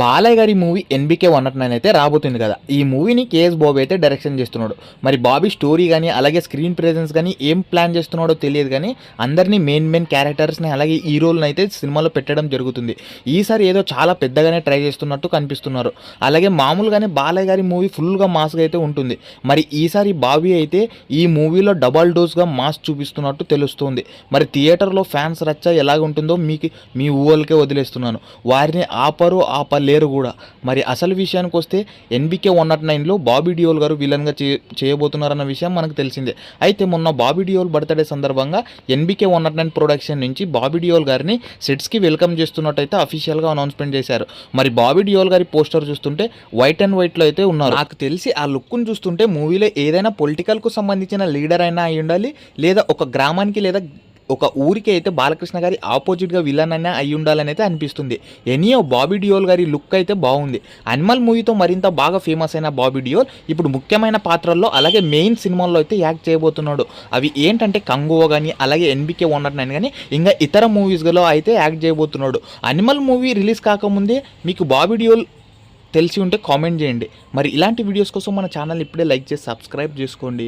బాలయ్య గారి movie NBK 109 అయితే రాబోతుంది కదా. ఈ మూవీని కేఎస్ బాబు అయితే డైరెక్షన్ చేస్తున్నాడు. మరి బాబీ స్టోరీ కానీ అలాగే స్క్రీన్ ప్రెజెన్స్ కానీ ఏం ప్లాన్ చేస్తున్నాడో తెలియదు కానీ అందరినీ మెయిన్ క్యారెక్టర్స్ని అలాగే హీరోలను అయితే సినిమాలో పెట్టడం జరుగుతుంది. ఈసారి ఏదో చాలా పెద్దగానే ట్రై చేస్తున్నట్టు కనిపిస్తున్నారు. అలాగే మామూలుగానే బాలయ్య గారి మూవీ ఫుల్గా మాస్గా అయితే ఉంటుంది. మరి ఈసారి బాబీ అయితే ఈ మూవీలో డబల్ డోస్గా మాస్ చూపిస్తున్నట్టు తెలుస్తుంది. మరి థియేటర్లో ఫ్యాన్స్ రచ్చ ఎలాగ ఉంటుందో మీ ఊహలకే వదిలేస్తున్నాను. వారిని ఆపలేరు కూడా. మరి అసలు విషయానికి వస్తే ఎన్బికే 109లో బాబీ డియోల్ గారు విలన్గా చేయబోతున్నారన్న విషయం మనకు తెలిసిందే. అయితే మొన్న బాబీ డియోల్ బర్త్డే సందర్భంగా ఎన్బికే 109 ప్రొడక్షన్ నుంచి బాబీ డియోల్ గారిని సెట్స్కి వెల్కమ్ చేస్తున్నట్టయితే అఫీషియల్గా అనౌన్స్మెంట్ చేశారు. మరి బాబీ డియోల్ గారి పోస్టర్ చూస్తుంటే వైట్ అండ్ వైట్లో అయితే ఉన్నారు. నాకు తెలిసి ఆ లుక్ను చూస్తుంటే మూవీలో ఏదైనా పొలిటికల్కు సంబంధించిన లీడర్ అయినా అయి ఉండాలి, లేదా ఒక గ్రామానికి లేదా ఒక ఊరికి అయితే బాలకృష్ణ గారి ఆపోజిట్గా విలన్ అయినా అయి ఉండాలని అయితే అనిపిస్తుంది. ఎనీయో బాబీ డియోల్ గారి లుక్ అయితే బాగుంది. అనిమల్ మూవీతో మరింత బాగా ఫేమస్ అయిన బాబీ డియోల్ ఇప్పుడు ముఖ్యమైన పాత్రల్లో అలాగే మెయిన్ సినిమాల్లో అయితే యాక్ట్ చేయబోతున్నాడు. అవి ఏంటంటే కంగువ కానీ అలాగే ఎన్బికే 109 కానీ ఇంకా ఇతర మూవీస్లో అయితే యాక్ట్ చేయబోతున్నాడు. అనిమల్ మూవీ రిలీజ్ కాకముందే మీకు బాబీ డియోల్ తెలిసి ఉంటే కామెంట్ చేయండి. మరి ఇలాంటి వీడియోస్ కోసం మన ఛానల్ ఇప్పుడే లైక్ చేసి సబ్స్క్రైబ్ చేసుకోండి.